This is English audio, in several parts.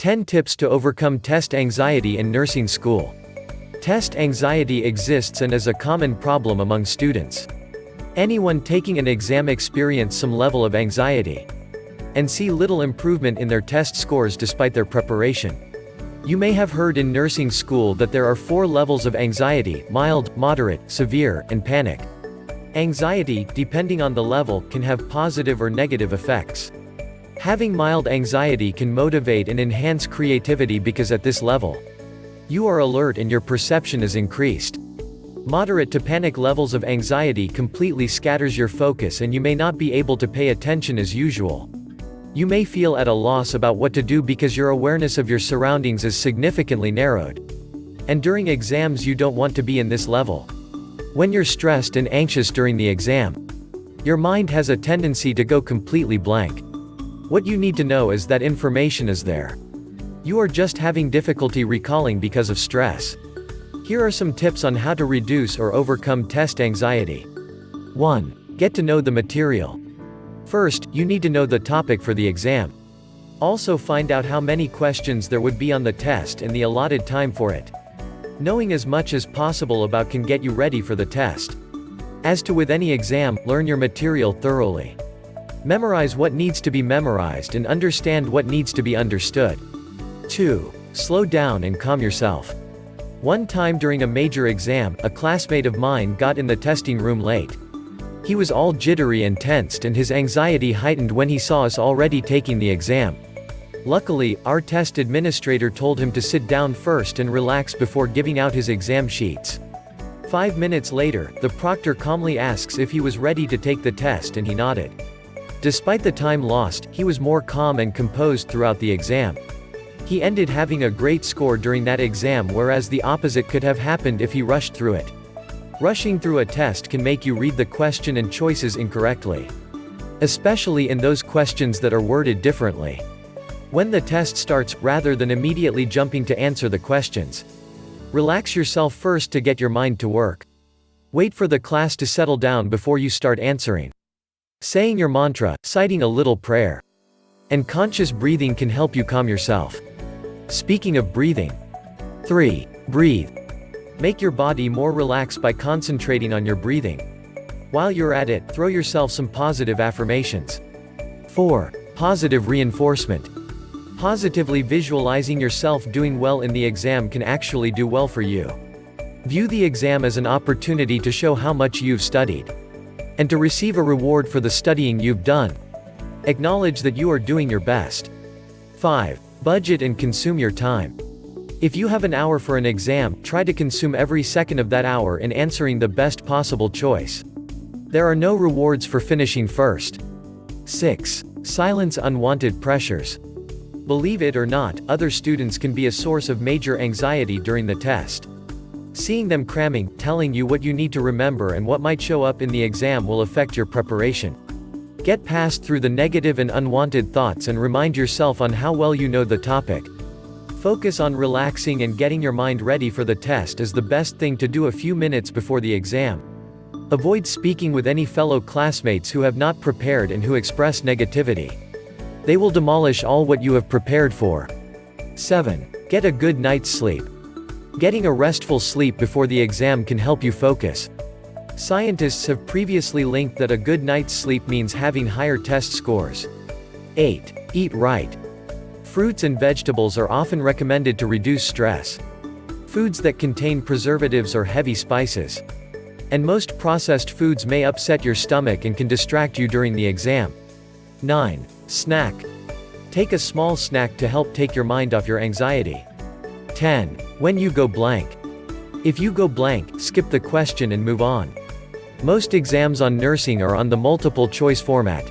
10 Tips to Overcome Test Anxiety in Nursing School. Test anxiety exists and is a common problem among students. Anyone taking an exam experience some level of anxiety and see little improvement in their test scores despite their preparation. You may have heard in nursing school that there are 4 levels of anxiety: mild, moderate, severe, and panic. Anxiety, depending on the level, can have positive or negative effects. Having mild anxiety can motivate and enhance creativity because at this level, you are alert and your perception is increased. Moderate to panic levels of anxiety completely scatters your focus and you may not be able to pay attention as usual. You may feel at a loss about what to do because your awareness of your surroundings is significantly narrowed. And during exams you don't want to be in this level. When you're stressed and anxious during the exam, your mind has a tendency to go completely blank. What you need to know is that information is there. You are just having difficulty recalling because of stress. Here are some tips on how to reduce or overcome test anxiety. 1. Get to know the material. First, you need to know the topic for the exam. Also find out how many questions there would be on the test and the allotted time for it. Knowing as much as possible about can get you ready for the test. As to with any exam, learn your material thoroughly. Memorize what needs to be memorized and understand what needs to be understood. 2. Slow down and calm yourself. One time during a major exam, a classmate of mine got in the testing room late. He was all jittery and tensed and his anxiety heightened when he saw us already taking the exam. Luckily, our test administrator told him to sit down first and relax before giving out his exam sheets. 5 minutes later, the proctor calmly asks if he was ready to take the test and he nodded. Despite the time lost, he was more calm and composed throughout the exam. He ended having a great score during that exam, whereas the opposite could have happened if he rushed through it. Rushing through a test can make you read the question and choices incorrectly. Especially in those questions that are worded differently. When the test starts, rather than immediately jumping to answer the questions, relax yourself first to get your mind to work. Wait for the class to settle down before you start answering. Saying your mantra, citing a little prayer, and conscious breathing can help you calm yourself. Speaking of breathing. 3. Breathe. Make your body more relaxed by concentrating on your breathing. While you're at it, throw yourself some positive affirmations. 4. Positive reinforcement. Positively visualizing yourself doing well in the exam can actually do well for you. View the exam as an opportunity to show how much you've studied, and to receive a reward for the studying you've done. Acknowledge that you are doing your best. 5. Budget and consume your time. If you have an hour for an exam, try to consume every second of that hour in answering the best possible choice. There are no rewards for finishing first. 6. Silence unwanted pressures. Believe it or not, other students can be a source of major anxiety during the test. Seeing them cramming, telling you what you need to remember and what might show up in the exam will affect your preparation. Get past through the negative and unwanted thoughts and remind yourself on how well you know the topic. Focus on relaxing and getting your mind ready for the test is the best thing to do a few minutes before the exam. Avoid speaking with any fellow classmates who have not prepared and who express negativity. They will demolish all what you have prepared for. 7. Get a good night's sleep. Getting a restful sleep before the exam can help you focus. Scientists have previously linked that a good night's sleep means having higher test scores. 8. Eat right. Fruits and vegetables are often recommended to reduce stress. Foods that contain preservatives or heavy spices, and most processed foods may upset your stomach and can distract you during the exam. 9. Snack. Take a small snack to help take your mind off your anxiety. 10. When you go blank. If you go blank, skip the question and move on. Most exams on nursing are on the multiple choice format.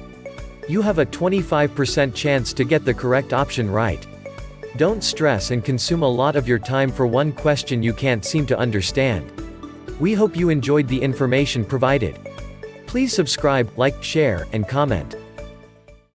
You have a 25% chance to get the correct option right. Don't stress and consume a lot of your time for one question you can't seem to understand. We hope you enjoyed the information provided. Please subscribe, like, share, and comment.